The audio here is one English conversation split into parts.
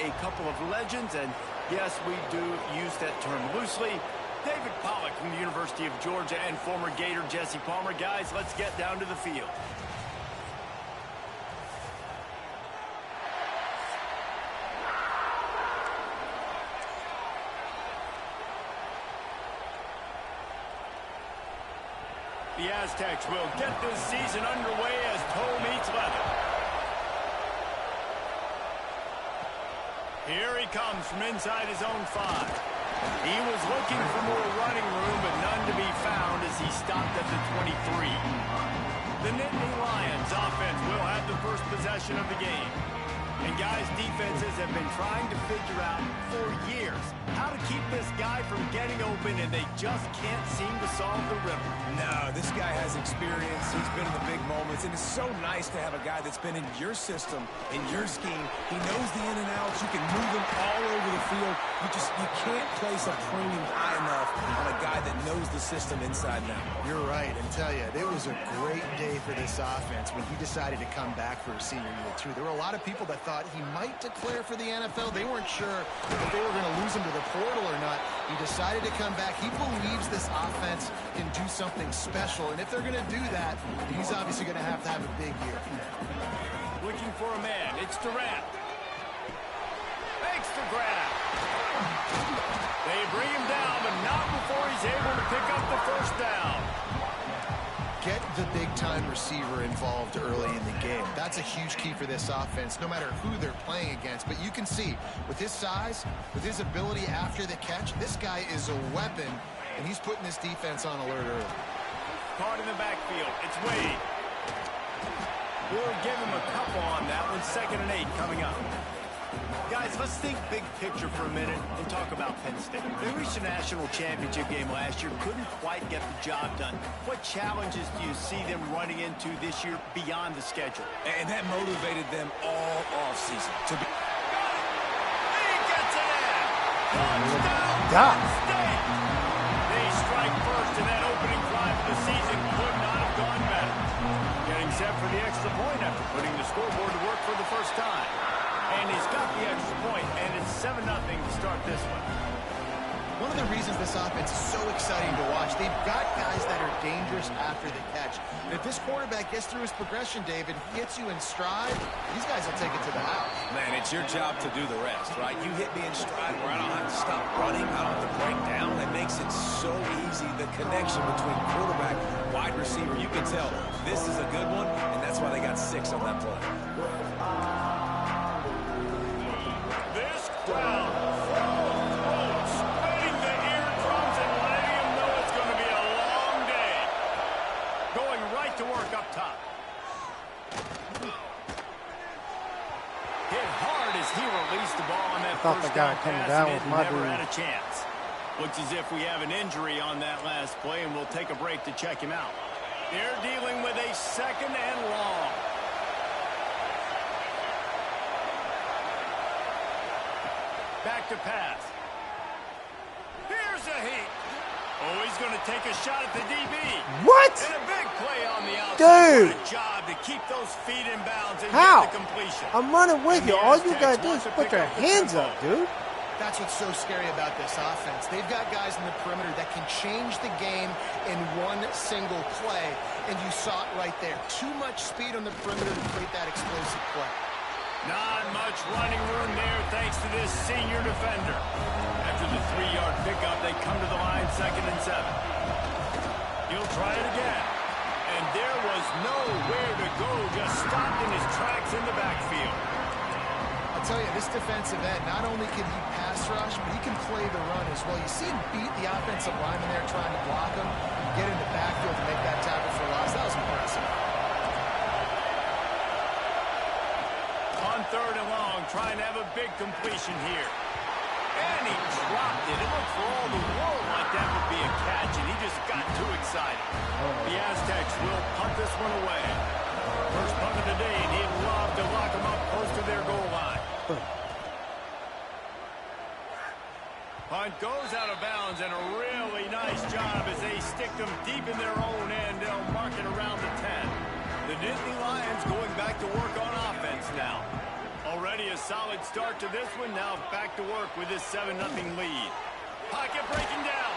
a couple of legends, and yes, we do use that term loosely. David Pollock from the University of Georgia and former Gator Jesse Palmer. Guys, let's get down to the field. The Aztecs will get this season underway as toe meets leather. Here he comes from inside his own 5. He was looking for more running room, but none to be found as he stopped at the 23. The Nittany Lions offense will have the first possession of the game. And guys, defenses have been trying to figure out for years how to keep this guy from getting open, and they just can't seem to solve the riddle. No, this guy has experience. He's been in the big moments, and it's so nice to have a guy that's been in your system, in your scheme. He knows the in and outs. You can move him all over the field. You can't place a premium high enough on a guy that knows the system inside and out. You're right, and tell you, it was a great day for this offense when he decided to come back for his senior year, too. There were a lot of people that thought he might declare for the NFL. They weren't sure if they were going to lose him to the portal or not. He decided to come back. He believes this offense can do something special, and if they're going to do that, he's obviously going to have a big year. Looking for a man. It's Durant. Makes the grab. They bring him down, but not before he's able to pick up the first down. Get the big-time receiver involved early in the game. That's a huge key for this offense, no matter who they're playing against. But you can see, with his size, with his ability after the catch, this guy is a weapon, and he's putting this defense on alert early. Caught in the backfield. It's Wade. We'll give him a couple on that one. 2nd and 8 coming up. Guys, let's think big picture for a minute and talk about Penn State. They reached a national championship game last year, couldn't quite get the job done. What challenges do you see them running into this year beyond the schedule? And that motivated them all offseason to be. He gets it in! Touchdown, Penn State! They strike first, and that opening drive of the season could not have gone better. Getting set for the extra point after putting the scoreboard to work for the first time. And he's got the extra point, and it's 7-0 to start this one. One of the reasons this offense is so exciting to watch, they've got guys that are dangerous after the catch. And if this quarterback gets through his progression, David, gets you in stride, these guys will take it to the house. Man, it's your job to do the rest, right? You hit me in stride where I don't have to stop running. I don't have to break down. That makes it so easy. The connection between quarterback, wide receiver, you can tell this is a good one, and that's why they got 6 on that play. Crowd spreading the eardrums and letting him know it's going to be a long day. Going right to work up top. Hit hard as he released the ball on that first down pass and never had a chance. Looks as if we have an injury on that last play, and we'll take a break to check him out. They're dealing with a 2nd and long. Back to pass. Here's a heat. Oh, he's going to take a shot at the DB. What? And a big play on the outside. Dude. What a job to keep those feet in bounds and How? get the completion. I'm running with you. All you got to do is put your hands up, dude. That's what's so scary about this offense. They've got guys in the perimeter that can change the game in one single play, and you saw it right there. Too much speed on the perimeter to create that explosive play. Not much running room there thanks to this senior defender. After the 3-yard pickup, they come to the line 2nd and 7. He'll try it again. And there was nowhere to go, just stopped in his tracks in the backfield. I'll tell you, this defensive end, not only can he pass rush, but he can play the run as well. You see him beat the offensive lineman there trying to block him, get in the backfield to make that tackle for loss. That was impressive. On 3rd and long, trying to have a big completion here. And he dropped it. It looked for all the world like that would be a catch, and he just got too excited. The Aztecs will punt this one away. First punt of the day, and he'd love to lock them up close to their goal line. Punt goes out of bounds, and a really nice job as they stick them deep in their own end. They'll mark it around the 10. The Nittany Lions going back to work on offense now. Already a solid start to this one. Now back to work with this 7-0 lead. Pocket breaking down.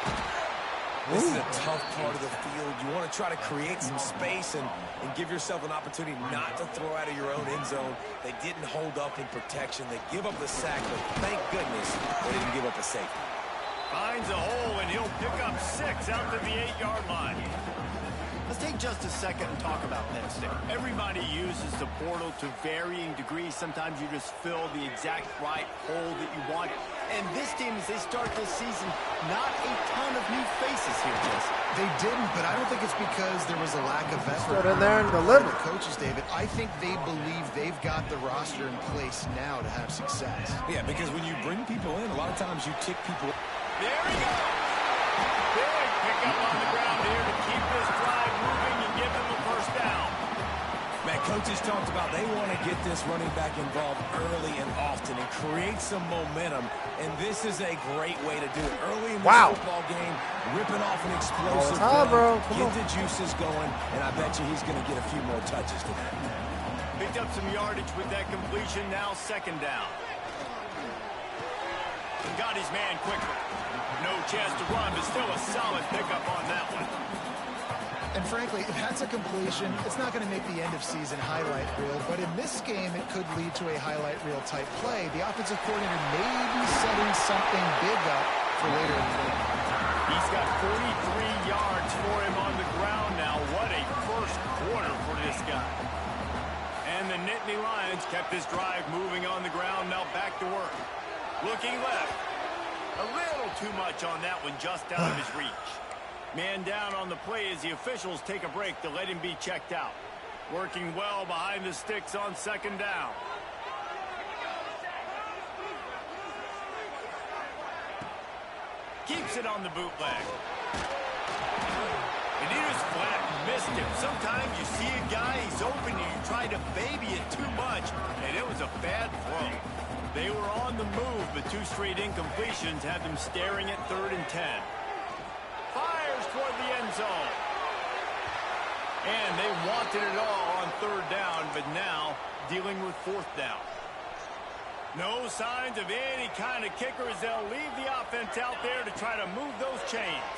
This is a tough part of the field. You want to try to create some space and give yourself an opportunity not to throw out of your own end zone. They didn't hold up in protection. They give up the sack, but thank goodness they didn't give up a safety. Finds a hole, and he'll pick up 6 out to the 8-yard line. Let's take just a second and talk about Penn State. Everybody uses the portal to varying degrees. Sometimes you just fill the exact right hole that you want. And this team, as they start this season, not a ton of new faces here, Jesse. They didn't, but I don't think it's because there was a lack of effort. Get in there and deliver. The coaches, David, I think they believe they've got the roster in place now to have success. Yeah, because when you bring people in, a lot of times you tick people. There he goes. Big pickup on the ground here to keep this drive moving and give them a first down. Man, coaches talked about they want to get this running back involved early and often and create some momentum, and this is a great way to do it. Early in the football game, ripping off an explosive run, get the juices going, and I bet you he's going to get a few more touches today. Picked up some yardage with that completion, now second down. Got his man quickly. No chance to run, but still a solid pickup on that one. And frankly, if that's a completion, it's not going to make the end-of-season highlight reel. But in this game, it could lead to a highlight reel type play. The offensive coordinator may be setting something big up for later in the game. He's got 43 yards for him on the ground now. What a first quarter for this guy. And the Nittany Lions kept this drive moving on the ground. Now back to work. Looking left. A little too much on that one, just out of his reach. Man down on the play as the officials take a break to let him be checked out. Working well behind the sticks on second down. Keeps it on the bootleg. And he just flat missed him. Sometimes you see a guy, he's open, and you try to baby it too much, and it was a bad throw. They were on the move, but 2 straight incompletions had them staring at 3rd and 10. Fires toward the end zone. And they wanted it all on 3rd down, but now dealing with 4th down. No signs of any kind of kicker as they'll leave the offense out there to try to move those chains.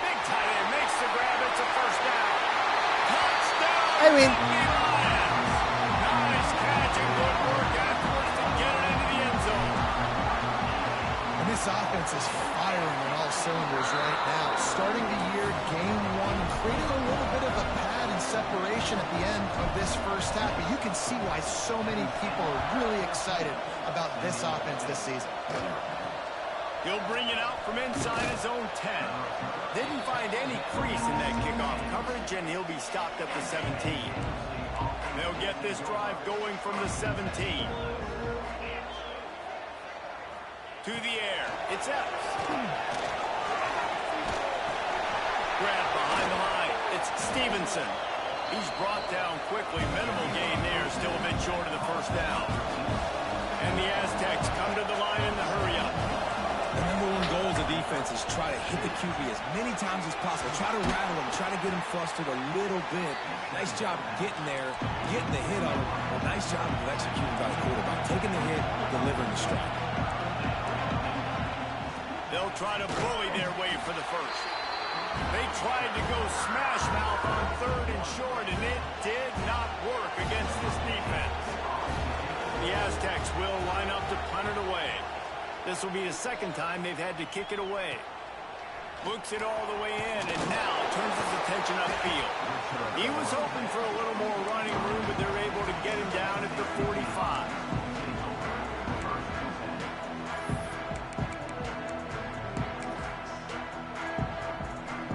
Big tight end makes the grab. It's a first down. Touchdown! I mean, nice catch and good work afterwards to get it into the end zone. And this offense is firing on all cylinders right now. Starting the year, game 1, creating a little bit of a pad and separation at the end of this first half. But you can see why so many people are really excited about this offense this season. He'll bring it out from inside his own 10. Didn't find any crease in that kickoff coverage, and he'll be stopped at the 17. They'll get this drive going from the 17. To the air. It's Epps. Grab behind the line. It's Stevenson. He's brought down quickly. Minimal gain there. Still a bit short of the first down. And the Aztecs come to the line in the hurry-up. The #1 goal as a defense is try to hit the QB as many times as possible. Try to rattle him. Try to get him flustered a little bit. Nice job getting there, getting the hit on him. Well, nice job of executing by the quarterback. Taking the hit, delivering the strike. They'll try to bully their way for the first. They tried to go smash mouth on 3rd and short, and it did not work against this defense. The Aztecs will line up to punt it away. This will be the second time they've had to kick it away. Looks it all the way in, and now turns his attention upfield. He was hoping for a little more running room, but they're able to get him down at the 45.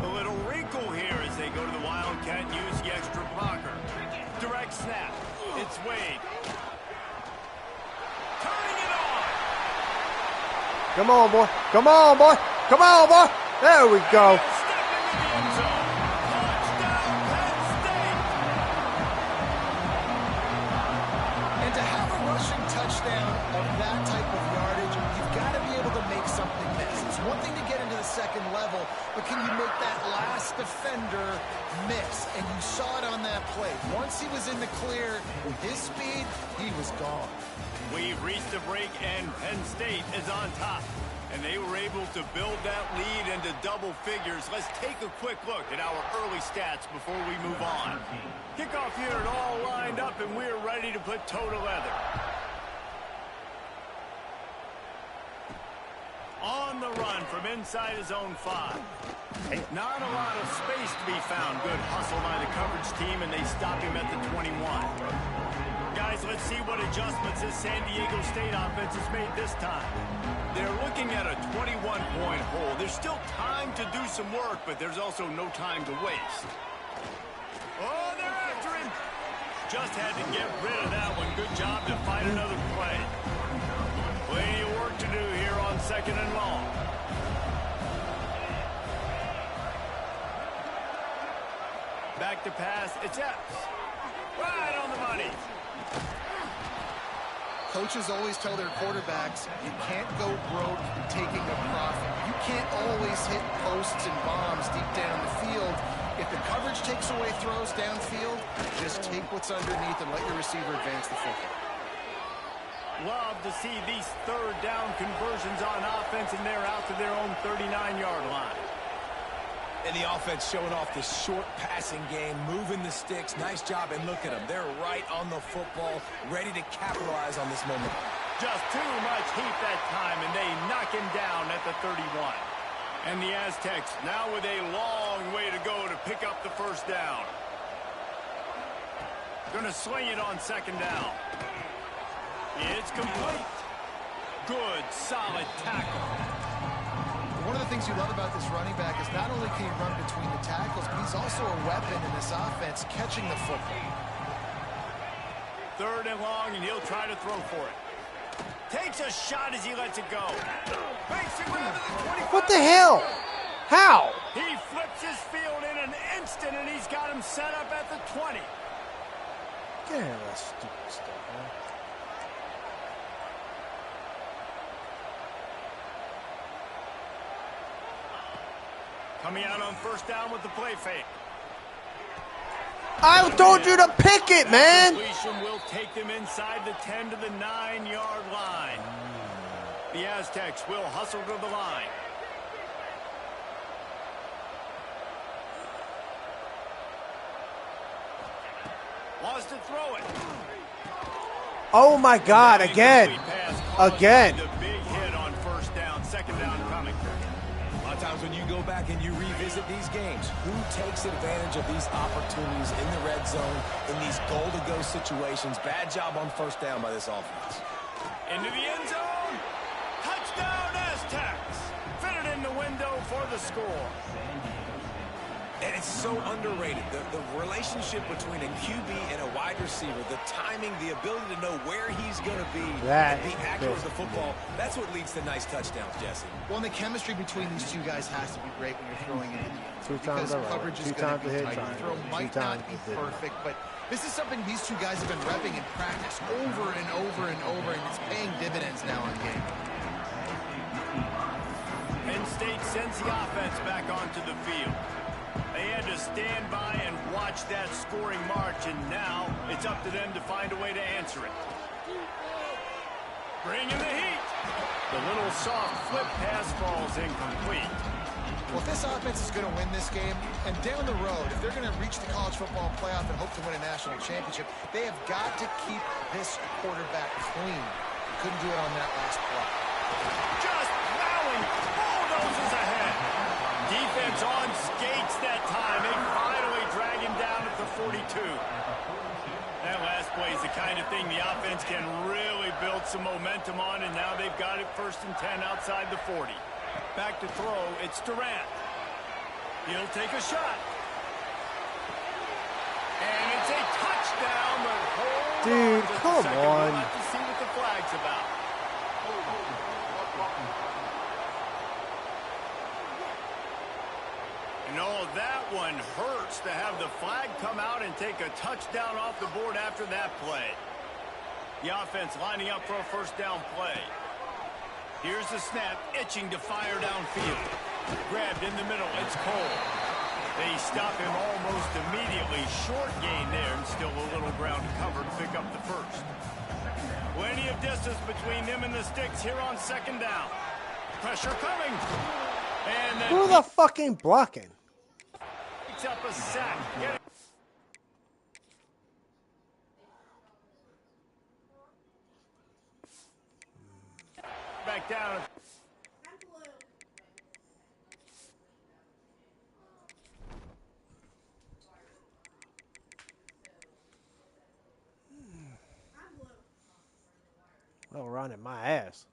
A little wrinkle here as they go to the Wildcat and use the extra blocker. Direct snap. It's Wade. Turning it on. come on, boy. Come on, boy. Come on, boy. There we go. Step into the end zone. Touchdown, Penn State. And to have a rushing touchdown of that type of yardage, you've got to be able to make something miss. It's one thing to get into the second level, but can you make that last defender miss? And you saw it on that play. Once he was in the clear, with his speed, he was gone. We've reached the break, and Penn State is on top. And they were able to build that lead into double figures. Let's take a quick look at our early stats before we move on. Kickoff unit all lined up, and we're ready to put toe to leather. On the run from inside his own 5. Not a lot of space to be found. Good hustle by the coverage team, and they stop him at the 21. Guys, let's see what adjustments this San Diego State offense has made this time. They're looking at a 21-point hole. There's still time to do some work, but there's also no time to waste. Oh, they're after him. Just had to get rid of that one. Good job to find another play. Plenty of work to do here on 2nd and long. Back to pass. It's Epps. Right on the money. Coaches always tell their quarterbacks, you can't go broke taking a profit. You can't always hit posts and bombs deep down the field. If the coverage takes away throws downfield, just take what's underneath and let your receiver advance the football. Love to see these 3rd down conversions on offense, and they're out to their own 39-yard line. And the offense showing off this short passing game, moving the sticks. Nice job, and look at them. They're right on the football, ready to capitalize on this moment. Just too much heat that time, and they knock him down at the 31. And the Aztecs now with a long way to go to pick up the 1st down. Gonna sling it on 2nd down. It's complete. Good, solid tackle. One of the things you love about this running back is not only can he run between the tackles, but he's also a weapon in this offense, catching the football. 3rd and long, and he'll try to throw for it. Takes a shot as he lets it go. Makes the grab at the 25. What the hell? How? He flips his field in an instant, and he's got him set up at the 20. Get out of that stupid stuff, man. Coming out on 1st down with the play fake. I told you to pick it, man. Completion will take them inside the 10 to the 9-yard line. The Aztecs will hustle to the line. Wants to throw it. Oh my God! Again. Again. The big hit on 1st down. 2nd down coming. A lot of times when you go back and you revisit these games, who takes advantage of these opportunities in the red zone, in these goal-to-go situations? Bad job on 1st down by this offense. Into the end zone. Touchdown, Aztecs. Fitted in the window for the score. And it's so underrated. The relationship between a QB and a wide receiver, the timing, the ability to know where he's going to be, and be accurate with the football, that's what leads to nice touchdowns, Jesse. Well, and the chemistry between these two guys has to be great when you're throwing into the end zone. 2 times because coverage is going to be tight. The throw might not be perfect, but this is something these two guys have been repping in practice over and over and over, and it's paying dividends now in game. Penn State sends the offense back onto the field. They had to stand by and watch that scoring march, and now it's up to them to find a way to answer it. Bring in the heat. The little soft flip pass falls incomplete. Well, if this offense is going to win this game, and down the road, if they're going to reach the college football playoff and hope to win a national championship, they have got to keep this quarterback clean. Couldn't do it on that last play. Just plowing bulldozers ahead. Defense on skates that time. They finally drag him down at the 42. That last play is the kind of thing the offense can really build some momentum on, and now they've got it 1st and 10 outside the 40. Back to throw, it's Durant. He'll take a shot. And it's a touchdown, but hold Dude, on come second. on. We'll have to see what the flag's about. No, that one hurts to have the flag come out and take a touchdown off the board after that play. The offense lining up for a 1st down play. Here's the snap, itching to fire downfield. Grabbed in the middle. It's Cole. They stop him almost immediately. Short gain there, and still a little ground to cover to pick up the first. Plenty of distance between them and the sticks here on second down. Pressure coming. And who the fucking blocking? Picks up a sack. Back down. Oh, running my ass.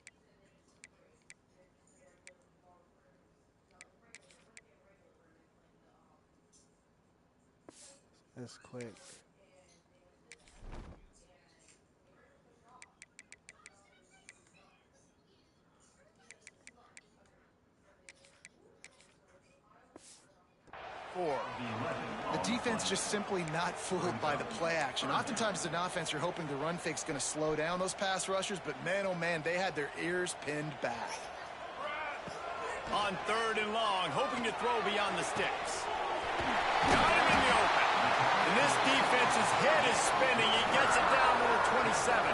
That's quick. The defense just simply not fooled by the play action. Oftentimes, as an offense, you're hoping the run fake's going to slow down those pass rushers, but man, oh man, they had their ears pinned back. On third and long, hoping to throw beyond the sticks. Got him in the open. And this defense's head is spinning. He gets it down to the 27.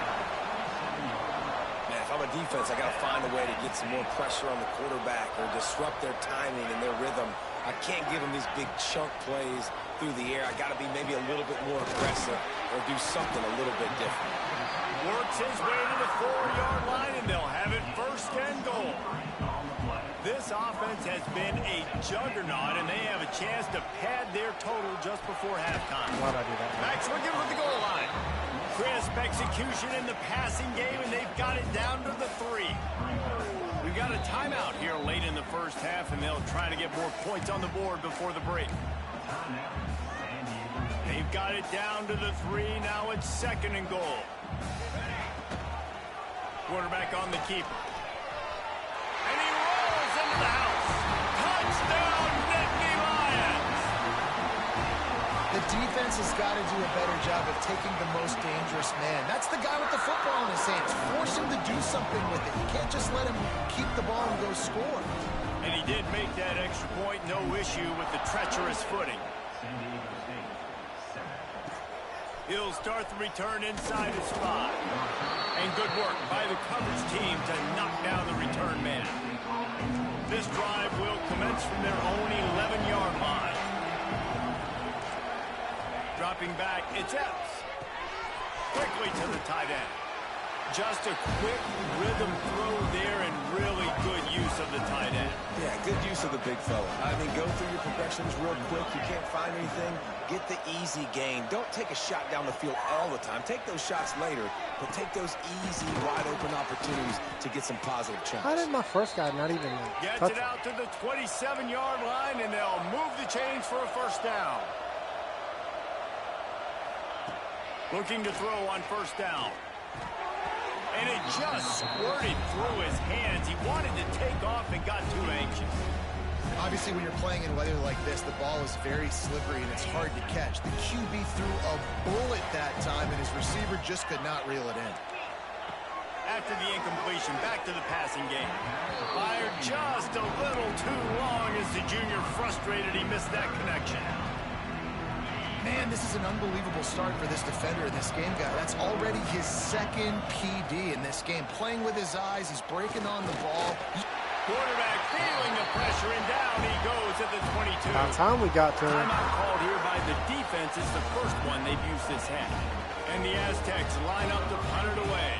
Man, if I'm a defense, I got to find a way to get some more pressure on the quarterback or disrupt their timing and their rhythm. I can't give them these big chunk plays through the air. I got to be maybe a little bit more aggressive or do something a little bit different. Works his way to the 4-yard line, and they'll have it first and goal. This offense has been a juggernaut, and they have a chance to pad their total just before halftime. Why'd I do that? Max looking with the goal line. Crisp execution in the passing game, and they've got it down to the 3. We've got a timeout here late in the first half, and they'll try to get more points on the board before the break. They've got it down to the 3. Now it's second and goal. Quarterback on the keeper. And he rolls into the house. Touchdown, Nittany Lions! The defense has got to do a better job of taking the most dangerous man. That's the guy with the football in his hands. Force him to do something with it. You can't just let him keep the ball and go score. And he did make that extra point. No issue with the treacherous footing. He'll start the return inside his 5. And good work by the coverage team to knock down the return man. This drive will commence from their own 11-yard line. Dropping back, it's Epps. Quickly to the tight end. Just a quick rhythm throw there and really good use of the tight end. Yeah, good use of the big fella. I mean, go through your progressions real quick. You can't find anything. Get the easy gain. Don't take a shot down the field all the time. Take those shots later, but take those easy, wide-open opportunities to get some positive chunks. How did my first guy not even Gets touch it out to the 27-yard line, and they'll move the chains for a first down. Looking to throw on first down. And it just squirted through his hands. He wanted to take off and got too anxious. Obviously, when you're playing in weather like this, the ball is very slippery and it's hard to catch. The QB threw a bullet that time, and his receiver just could not reel it in. After the incompletion, back to the passing game. Fired just a little too long as the junior frustrated he missed that connection. Man, this is an unbelievable start for this defender in this game, guy. That's already his second PD in this game. Playing with his eyes, he's breaking on the ball. Quarterback feeling the pressure, and down he goes at the 22. About time we got to him. Timeout called here by the defense. It's the first one they've used this half. And the Aztecs line up to punt it away.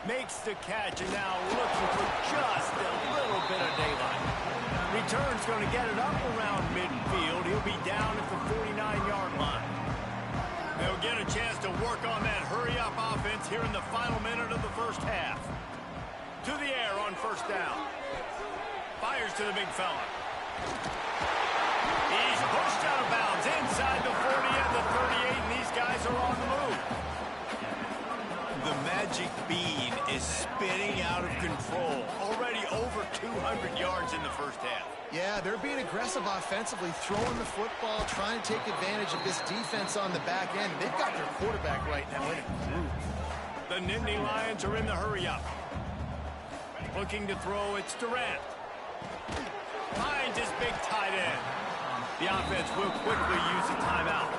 Makes the catch, and now looking for just a little bit of daylight. Return's going to get it up around midfield. He'll be down at the 49-yard line. They'll get a chance to work on that hurry-up offense here in the final minute of the first half. To the air on first down. Fires to the big fella. He's pushed out of bounds inside the 40 and the 38, and these guys are on the move. The magic bean is spinning out of control. Already over 200 yards in the first half. Yeah, they're being aggressive offensively, throwing the football, trying to take advantage of this defense on the back end. They've got their quarterback right now in a groove. The Nittany Lions are in the hurry-up. Looking to throw, it's Durant. Finds his big tight end. The offense will quickly use a timeout.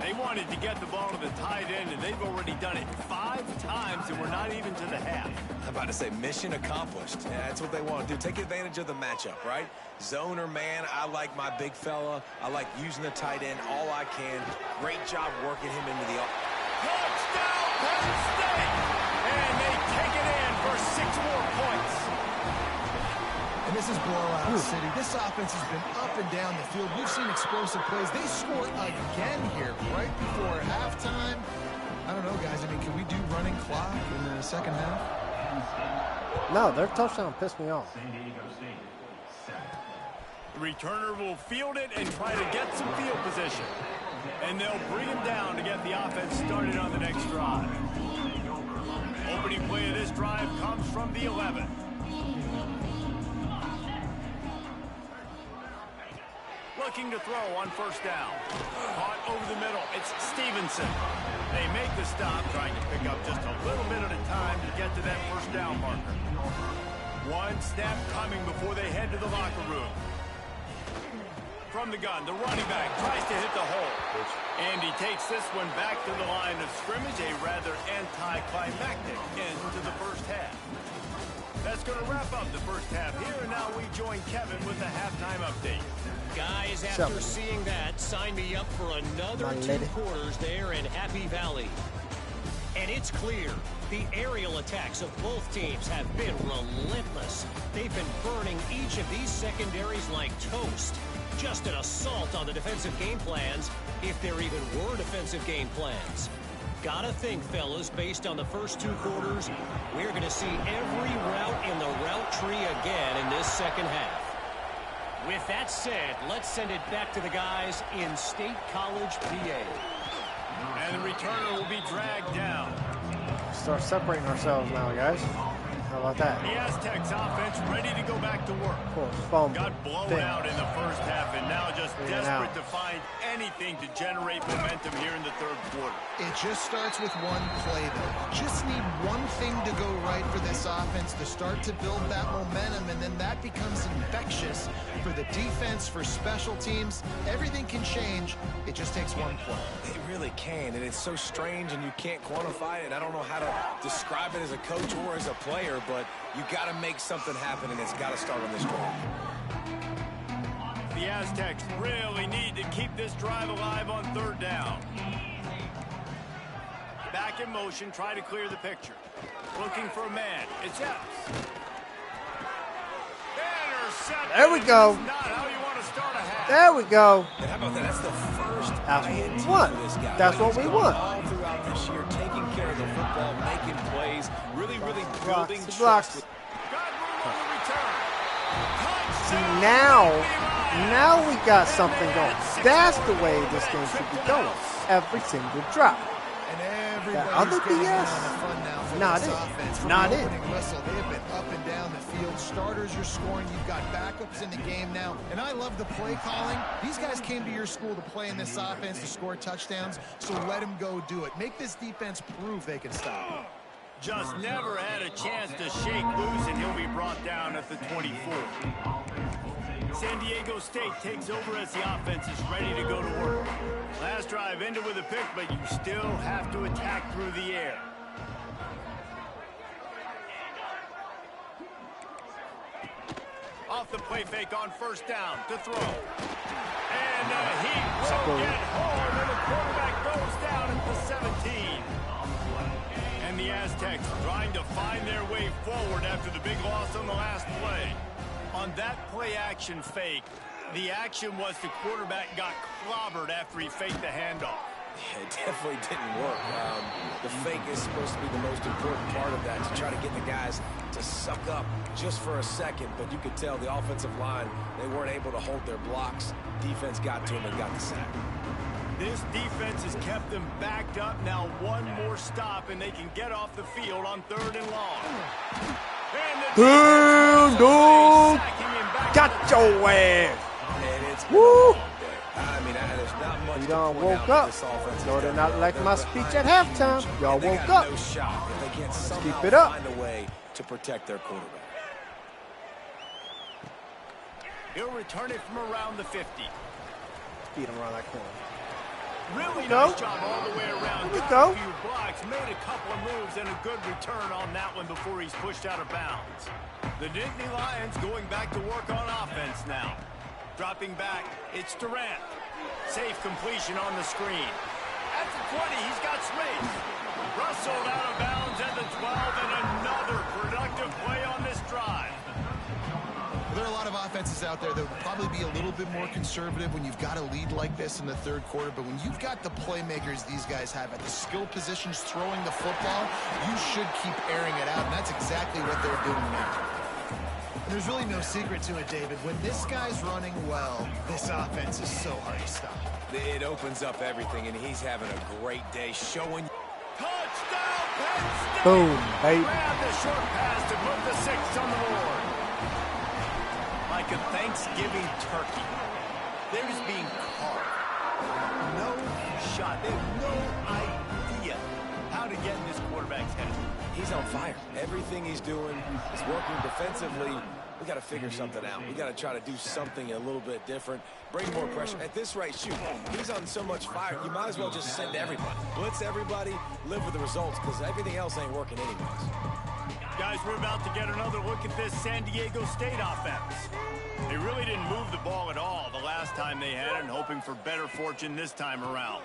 They wanted to get the ball to the tight end, and they've already done it 5 times, and we're not even to the half. I'm about to say mission accomplished. Yeah, that's what they want to do. Take advantage of the matchup, right? Zone or man, I like my big fella. I like using the tight end all I can. Great job working him into the... Touchdown, Penn State! And they take it in for 6 more points. And this is blowout city. This offense has been up and down the field. We've seen explosive plays. They scored again here right before halftime. I don't know, guys. I mean, can we do running clock in the second half? No, their touchdown pissed me off. The returner will field it and try to get some field position. And they'll bring him down to get the offense started on the next drive. Opening play of this drive comes from the 11. Looking to throw on first down. Caught over the middle. It's Stevenson. They make the stop, trying to pick up just a little bit at a time to get to that first down marker. One snap coming before they head to the locker room. From the gun, the running back tries to hit the hole. And he takes this one back to the line of scrimmage, a rather anticlimactic end to the first half. That's going to wrap up the first half here, and now we join Kevin with the halftime update. Guys, after seeing that, sign me up for another 2 quarters there in Happy Valley. And it's clear, the aerial attacks of both teams have been relentless. They've been burning each of these secondaries like toast. Just an assault on the defensive game plans, if there even were defensive game plans. Gotta think, fellas, based on the first 2 quarters, we're going to see every route in the route tree again in this second half. With that said, let's send it back to the guys in State College, PA. And the returner will be dragged down. Start separating ourselves now, guys. How about that? The Aztecs offense ready to go back to work. Boom. Got blown out in the first half and now just desperate to find anything to generate momentum here in the third quarter. It just starts with one play, though. Just need one thing to go right for this offense to start to build that momentum, and then that becomes infectious for the defense, for special teams. Everything can change. It just takes one play. It really can, and it's so strange, and you can't quantify it. I don't know how to describe it as a coach or as a player, but you got to make something happen, and it's got to start on this drive. The Aztecs really need to keep this drive alive on third down. Back in motion, try to clear the picture. Looking for a man. It's Epps. Intercepted. There we go. Not how you want to start a half. There we go. And how about that? That's the first That's what we want. for this guy. That's what we want. All throughout this year, taking care of the football, making plays, really building Blocks. trust. Got room on the return. See, now we got something going. That's the way this game should be going. Every single drop. And everybody's other getting in BS? on the fun now for Not this it. offense. From Not the it. opening whistle, they have been up and down the field. Starters are scoring. You've got backups in the game now. And I love the play calling. These guys came to your school to play in this offense to score touchdowns, so let them go do it. Make this defense prove they can stop. Just never had a chance to shake loose, and he'll be brought down at the 24. San Diego State takes over as the offense is ready to go to work. Last drive ended with a pick, but you still have to attack through the air. Off the play fake on first down to throw. And he will get home, and the quarterback goes down at the 17. And the Aztecs trying to find their way forward after the big loss on the last play. On that play action fake, the action was the quarterback got clobbered after he faked the handoff. It definitely didn't work. The fake is supposed to be the most important part of that, to try to get the guys to suck up just for a second. But you could tell the offensive line, they weren't able to hold their blocks. Defense got to them and got the sack. This defense has kept them backed up. Now one more stop, and they can get off the field on 3rd and long. Damn, dog. Got your ass. And it's Woo. I mean, there's not much You done woke up. No, they're not like my speech at halftime. Y'all woke up. No shot if they can't somehow keep it up. find a way to protect their quarterback. He'll return it from around the 50. Beat him around that corner. Really nice job all the way around. Here we Got go. a few blocks, made a couple of moves, and a good return on that one before he's pushed out of bounds. The Nittany Lions going back to work on offense now. Dropping back, it's Durant. Safe completion on the screen. At the 20, he's got space. Rustled out of bounds at the 12, and another productive play on this drive. There are a lot of offenses out there that would probably be a little bit more conservative when you've got a lead like this in the third quarter, but when you've got the playmakers these guys have at the skill positions throwing the football, you should keep airing it out, and that's exactly what they're doing now. And there's really no secret to it, David. When this guy's running well, this offense is so hard to stop. It opens up everything, and he's having a great day showing. Touchdown, Penn State! Boom, baby. Grab the short pass to put the 6 on the board. Like a Thanksgiving turkey. They're just being carved. No shot. They have no idea how to get in this quarterback's head. He's on fire. Everything he's doing is working defensively. We got to figure something out. We got to try to do something a little bit different. Bring more pressure. At this rate, shoot, he's on so much fire, you might as well just send everybody. Blitz everybody, live with the results, because everything else ain't working anyways. Guys, we're about to get another look at this San Diego State offense. They really didn't move the ball at all the last time they had it, and hoping for better fortune this time around.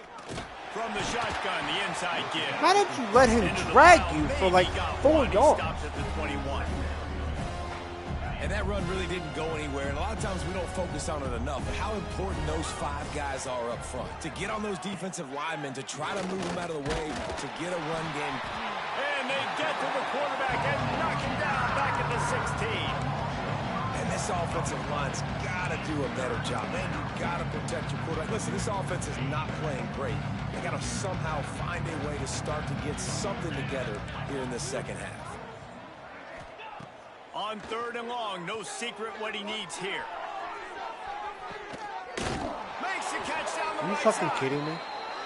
From the shotgun, the inside give. How did you let him drag you for like 4 yards? Stopped at the 21. And that run really didn't go anywhere, and a lot of times we don't focus on it enough, but how important those 5 guys are up front. To get on those defensive linemen, to try to move them out of the way, to get a run game. And they get to the quarterback and knock him down back at the 16. And this offensive line's got to do a better job. Man, you got to protect your quarterback. Listen, this offense is not playing great. They got to somehow find a way to start to get something together here in the second half. On 3rd and long, no secret what he needs here. Makes the catch down the Are you right fucking side. kidding me?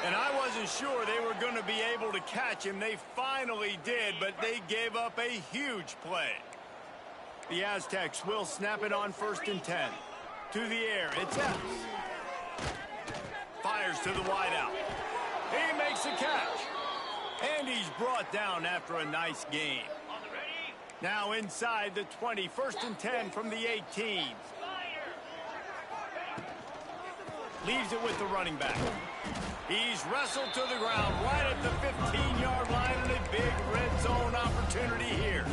And I wasn't sure they were going to be able to catch him. They finally did, but they gave up a huge play. The Aztecs will snap it on 1st and 10. To the air, it's Epps. Fires to the wideout. He makes a catch. And he's brought down after a nice game. Now inside the 20, 1st and 10 from the 18. Leaves it with the running back. He's wrestled to the ground right at the 15-yard line, and a big red zone opportunity here.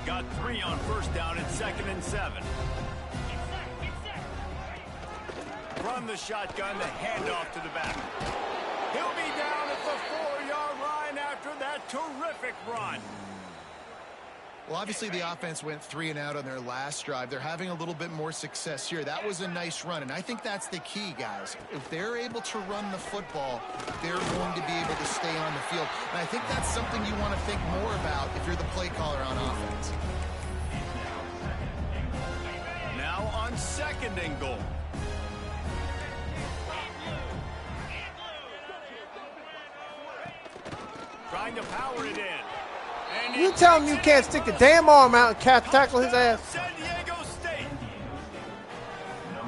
Got 3 on 1st down at 2nd and 7. From the shotgun, the handoff to the back. He'll be down at the 4-yard line after that terrific run. Well, obviously the offense went 3 and out on their last drive. They're having a little bit more success here. That was a nice run, and I think that's the key, guys. If they're able to run the football, they're going to be able to stay on the field. And I think that's something you want to think more about if you're the play caller on offense. Now on 2nd and goal. Trying to power it in. And You tell him you can't stick the damn arm out and catch tackle his ass. San Diego State.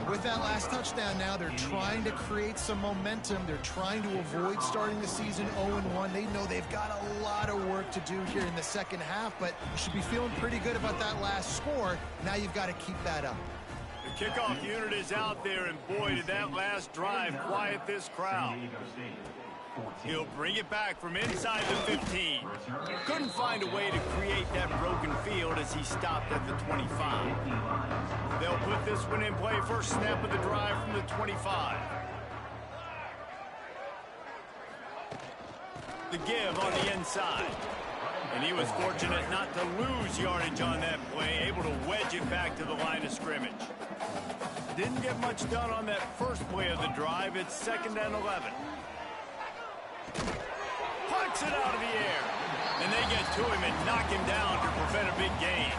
With that last touchdown now, they're trying to create some momentum. They're trying to avoid starting the season 0-1. They know they've got a lot of work to do here in the second half, but you should be feeling pretty good about that last score. Now you've got to keep that up. The kickoff unit is out there, and boy, did that last drive quiet this crowd. He'll bring it back from inside the 15. Couldn't find a way to create that broken field as he stopped at the 25. They'll put this one in play, first snap of the drive from the 25. The give on the inside. And he was fortunate not to lose yardage on that play, able to wedge it back to the line of scrimmage. Didn't get much done on that first play of the drive. It's 2nd and 11. Punts it out of the air. And they get to him and knock him down to prevent a big gain.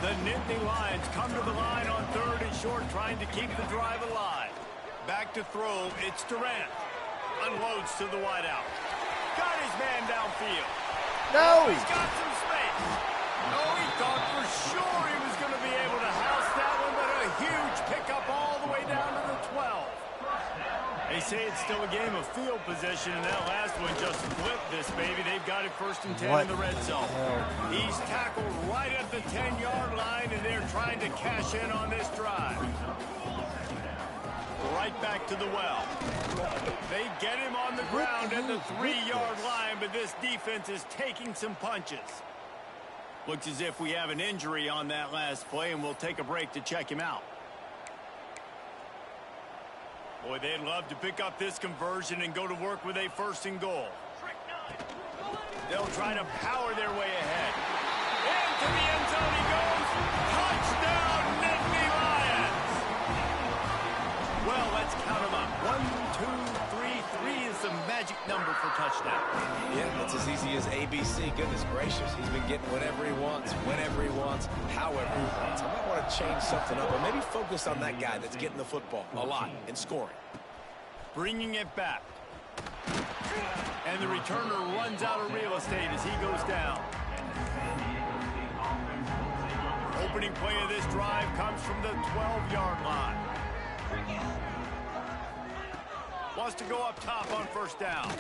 The Nittany Lions come to the line on 3rd and short, trying to keep the drive alive. Back to throw, it's Durant. Unloads to the wideout. Got his man downfield. No! He's got some space. Oh, he thought for sure he was going to be able to house that one, but a huge pickup all the way down to the 12. They say it's still a game of field position, and that last one just flipped this baby. They've got it 1st and 10 in the red zone. He's tackled right at the 10-yard line, and they're trying to cash in on this drive. Right back to the well. They get him on the ground at the 3-yard line, but this defense is taking some punches. Looks as if we have an injury on that last play, and we'll take a break to check him out. Boy, they'd love to pick up this conversion and go to work with a 1st and goal. They'll try to power their way ahead. Into the end zone he goes. Touchdown, Nittany Lions! Well, let's count them up. 1, 2, 3. 3 is the magic number for touchdown. Yeah, it's as easy as ABC. Goodness gracious. He's been getting whatever he wants, whenever he wants, however he wants. I might want to change something up, or maybe focus on that guy that's getting the football a lot and scoring. Bringing it back. And the returner runs out of real estate as he goes down. Opening play of this drive comes from the 12-yard line. Wants to go up top on 1st down.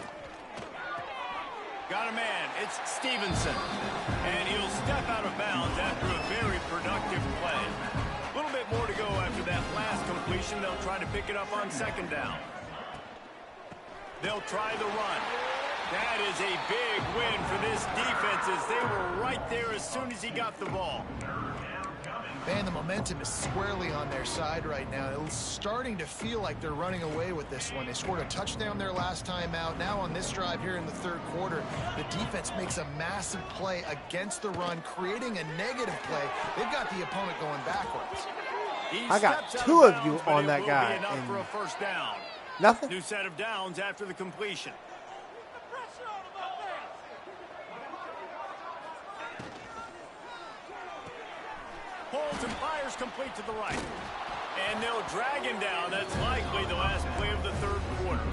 Got a man. It's Stevenson. And he'll step out of bounds after a very productive play. A little bit more to go after that last completion. They'll try to pick it up on 2nd down. They'll try the run. That is a big win for this defense as they were right there as soon as he got the ball. Man, the momentum is squarely on their side right now. It's starting to feel like they're running away with this one. They scored a touchdown their last time out. Now on this drive here in the 3rd quarter, the defense makes a massive play against the run, creating a negative play. They've got the opponent going backwards. I got 2 of you on that guy. Enough for a 1st down. Nothing? New set of downs after the completion. Pulls and fires complete to the right. And they'll drag him down. That's likely the last play of the 3rd quarter.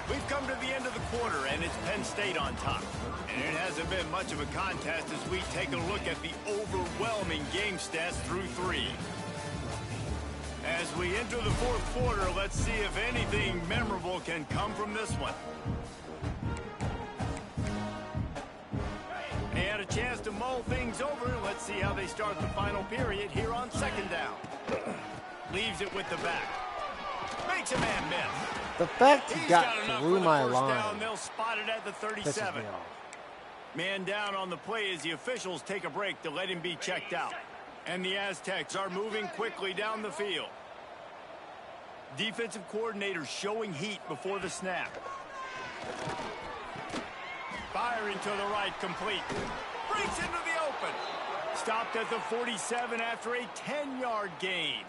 We've come to the end of the quarter, and it's Penn State on top. And it hasn't been much of a contest as we take a look at the overwhelming game stats through 3. As we enter the 4th quarter, let's see if anything memorable can come from this one. They had a chance to mull things over. Let's see how they start the final period here on 2nd down. Leaves it with the back. Makes a man miss. The fact he got through my line. They'll spot it at the 37. Man down on the play as the officials take a break to let him be checked out. And the Aztecs are moving quickly down the field. Defensive coordinator showing heat before the snap. Firing to the right, complete. Breaks into the open. Stopped at the 47 after a 10-yard gain.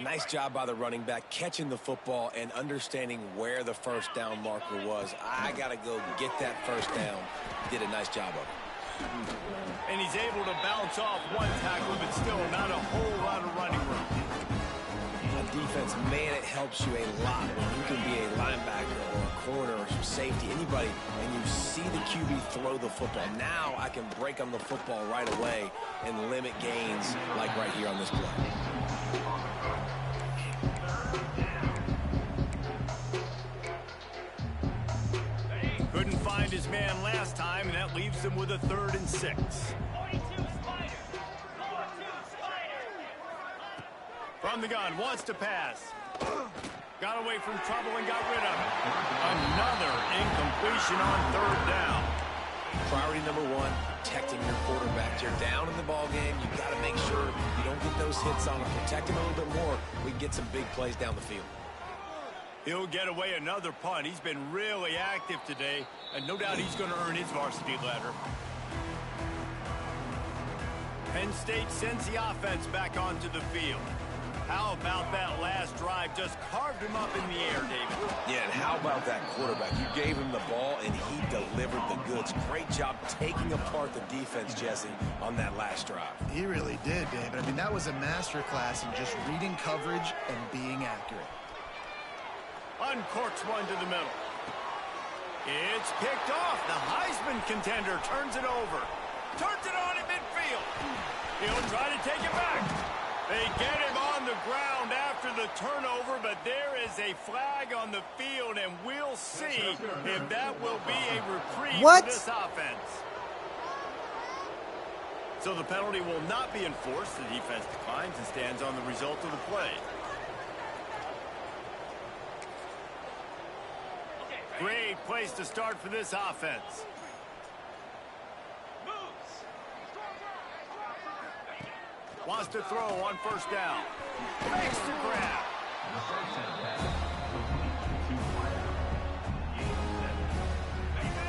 Nice job by the running back, catching the football and understanding where the 1st down marker was. I got to go get that 1st down. Did a nice job of it. And he's able to bounce off one tackle, but still not a whole lot of running room. Defense, man, it helps you a lot when you can be a linebacker or a corner or some safety, anybody, and you see the QB throw the football. Now I can break on the football right away and limit gains like right here on this play. Couldn't find his man last time, and that leaves him with a 3rd and 6. From the gun, wants to pass. Got away from trouble and got rid of it. Another incompletion on 3rd down. Priority number 1, protecting your quarterback. You're down in the ball game. You got to make sure you don't get those hits on him. Protect him a little bit more. We can get some big plays down the field. He'll get away another punt. He's been really active today, and no doubt he's going to earn his varsity letter. Penn State sends the offense back onto the field. How about that last drive? Just carved him up in the air, David. Yeah, and how about that quarterback? You gave him the ball, and he delivered the goods. Great job taking apart the defense, Jesse, on that last drive. He really did, David. I mean, that was a masterclass in just reading coverage and being accurate. Uncorks one to the middle. It's picked off. The Heisman contender turns it over. Turns it on in midfield. He'll try to take it back. They get him on the ground after the turnover, but there is a flag on the field, and we'll see if that will be a reprieve for this offense. So the penalty will not be enforced. The defense declines and stands on the result of the play. Great place to start for this offense. Wants to throw on first down. Makes the grab.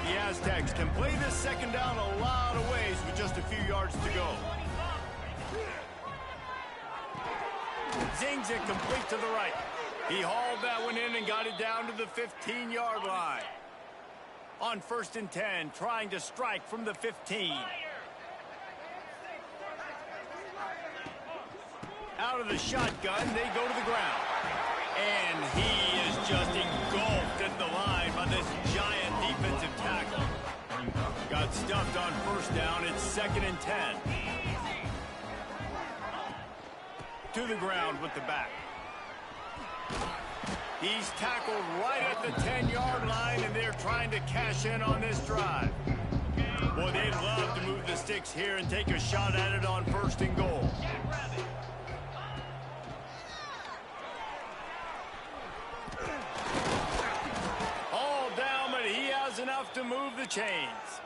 The Aztecs can play this second down a lot of ways with just a few yards to go. Zings it complete to the right. He hauled that one in and got it down to the 15-yard line. On 1st and 10, trying to strike from the 15. Out of the shotgun, they go to the ground. And he is just engulfed at the line by this giant defensive tackle. Got stuffed on first down. It's 2nd and 10. To the ground with the back. He's tackled right at the 10-yard line, and they're trying to cash in on this drive. Boy, they'd love to move the sticks here and take a shot at it on 1st and goal. All down, but he has enough to move the chains.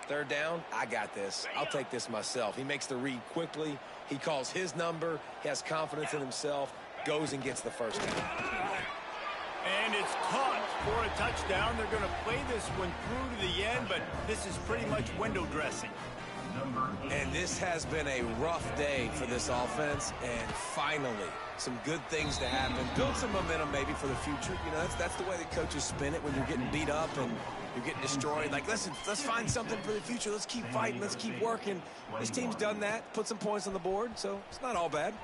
3rd down, I got this. I'll take this myself. He makes the read quickly. He calls his number. He has confidence in himself. Goes and gets the first down. And it's caught for a touchdown. They're going to play this one through to the end, but this is pretty much window dressing. And this has been a rough day for this offense, and finally, some good things to happen. Build some momentum maybe for the future. You know, that's the way the coaches spin it when you're getting beat up and you're getting destroyed. Like, listen, let's find something for the future. Let's keep fighting. Let's keep working. This team's done that, put some points on the board, so it's not all bad.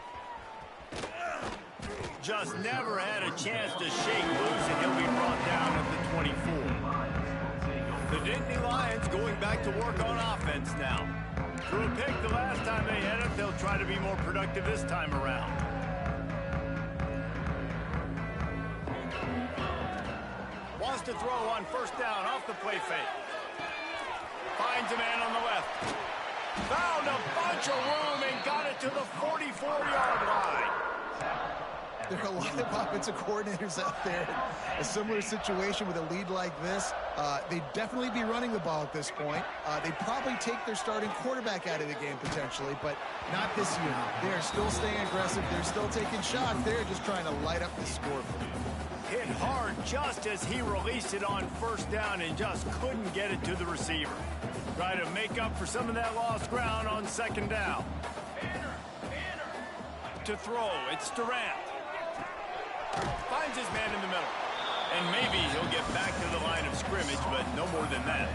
Just never had a chance to shake loose, and he'll be brought down at the 24. The Nittany Lions going back to work on offense now. Threw a pick the last time they had it. They'll try to be more productive this time around. Wants to throw on first down off the play fake. Finds a man on the left. Found a bunch of room and got it to the 44-yard line. There are a lot of offensive coordinators out there in a similar situation with a lead like this. They'd definitely be running the ball at this point. They'd probably take their starting quarterback out of the game potentially, but not this unit. They're still staying aggressive. They're still taking shots. They're just trying to light up the score for them. Hit hard just as he released it on first down and just couldn't get it to the receiver. Try to make up for some of that lost ground on 2nd down. To throw, it's Durant. Finds his man in the middle. And maybe he'll get back to the line of scrimmage, but no more than that.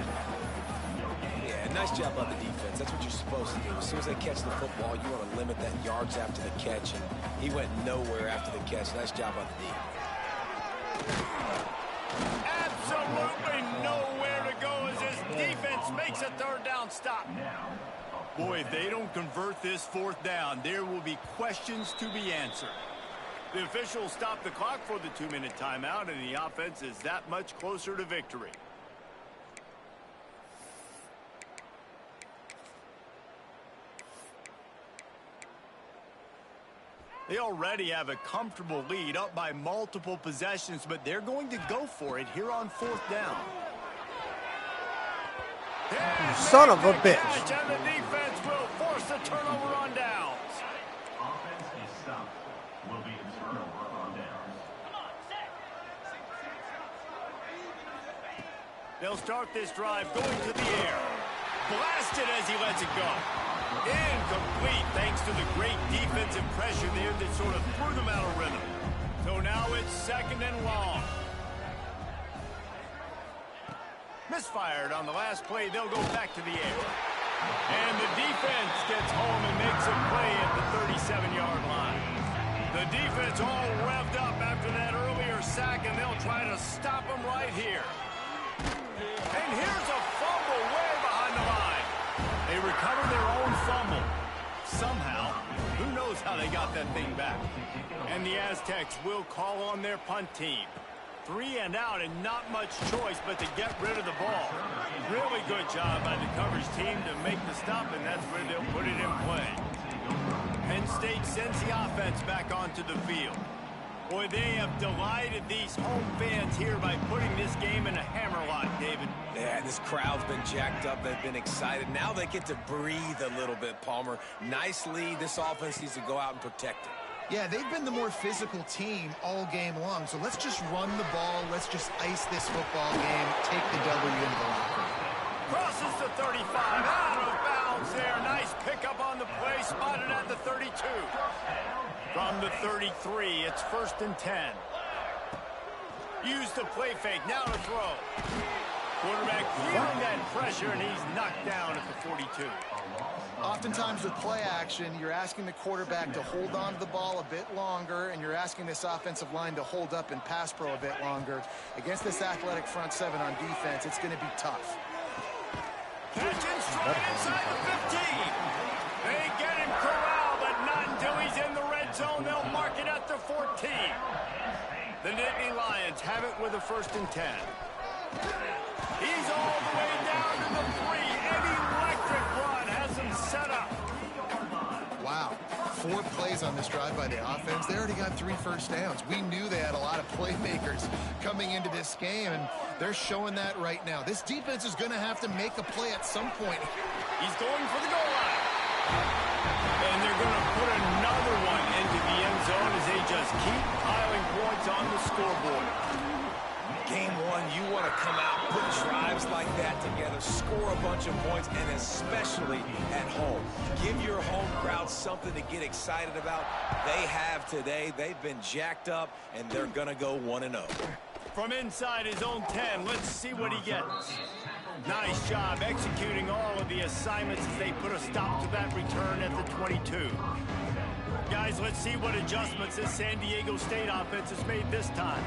Yeah, nice job on the defense. That's what you're supposed to do. As soon as they catch the football, you want to limit that yards after the catch, and he went nowhere after the catch. Nice job on the D. Absolutely nowhere to go as his defense makes a 3rd down stop. Boy, if they don't convert this 4th down, there will be questions to be answered. The officials stop the clock for the 2-minute timeout, and the offense is that much closer to victory. They already have a comfortable lead, up by multiple possessions, but they're going to go for it here on 4th down. You son of a bitch. And the defense will force a turnover on downs. Offense is stopped. Will be a turnover on downs. They'll start this drive going to the air. Blasted as he lets it go. Incomplete thanks to the great defensive pressure there that sort of threw them out of rhythm. So now it's 2nd and long. Misfired on the last play. They'll go back to the air. And the defense gets home and makes a play at the 37-yard line. The defense all revved up after that earlier sack, and they'll try to stop them right here. And here's a fumble way behind the line. They recover their own fumble. Somehow, who knows how they got that thing back. And the Aztecs will call on their punt team. 3 and out and not much choice but to get rid of the ball. Really good job by the coverage team to make the stop, and that's where they'll put it in play. Penn State sends the offense back onto the field. Boy, they have delighted these home fans here by putting this game in a hammerlock, David. Yeah, this crowd's been jacked up. They've been excited. Now they get to breathe a little bit, Palmer. Nice lead. This offense needs to go out and protect it. Yeah, they've been the more physical team all game long. So let's just run the ball. Let's just ice this football game. Take the W into the locker room. Crosses the 35. Out of bounds there. Nice pickup on the play. Spotted at the 32. From the 33, it's 1st and 10. Use the play fake. Now to throw. Quarterback feeling that pressure, and he's knocked down at the 42. Oftentimes with play action, you're asking the quarterback to hold on to the ball a bit longer, and you're asking this offensive line to hold up in pass pro a bit longer. Against this athletic front 7 on defense, it's going to be tough. Catch and strike inside the 15. They get him corralled, but not until he's in the red zone. They'll mark it at the 14. The Nittany Lions have it with a 1st and 10. He's all the way down to the 3. An electric run has him set up. Wow. 4 plays on this drive by the offense. They already got 3 first downs. We knew they had a lot of playmakers coming into this game, and they're showing that right now. This defense is going to have to make a play at some point. He's going for the goal line. And they're going to put another one into the end zone as they just keep piling points on the scoreboard. Game 1, you want to come out, put drives like that together, score a bunch of points, and especially at home. Give your home crowd something to get excited about. They have today. They've been jacked up, and they're going to go 1-0. From inside his own 10, let's see what he gets. Nice job executing all of the assignments as they put a stop to that return at the 22. Guys, let's see what adjustments this San Diego State offense has made this time.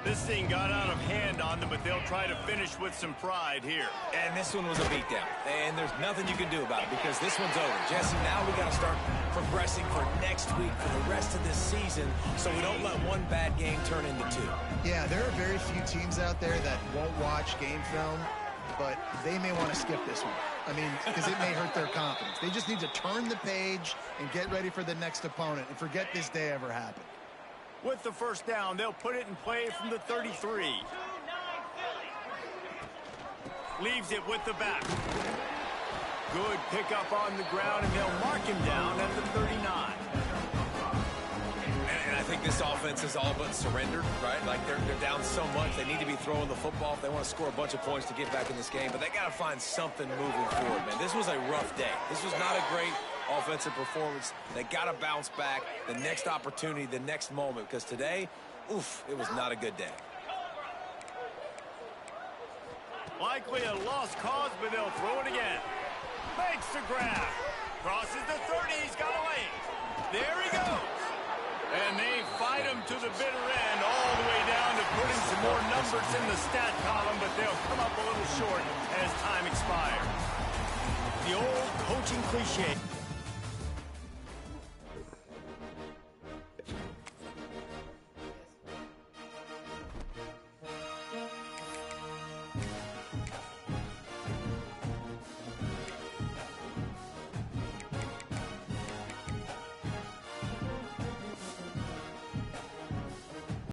This thing got out of hand on them, but they'll try to finish with some pride here. And this one was a beatdown. And there's nothing you can do about it because this one's over. Jesse, now we got to start progressing for next week, for the rest of this season, so we don't let one bad game turn into 2. Yeah, there are very few teams out there that won't watch game film, but they may want to skip this one. I mean, because it may hurt their confidence. They just need to turn the page and get ready for the next opponent and forget this day ever happened. With the 1st down, they'll put it in play from the 33. Leaves it with the back. Good pickup on the ground, and they'll mark him down at the 39. And I think this offense is all but surrendered, right? Like they're down so much. They need to be throwing the football if they want to score a bunch of points to get back in this game. But they got to find something moving forward, man. This was a rough day. This was not a great offensive performance. They got to bounce back. The next opportunity, the next moment, because today, oof, it was not a good day. Likely a lost cause, but they'll throw it again. Makes the grab. Crosses the 30. He's got a lane. There he goes. And they fight him to the bitter end, all the way down to putting some more numbers in the stat column, but they'll come up a little short as time expires. The old coaching cliche.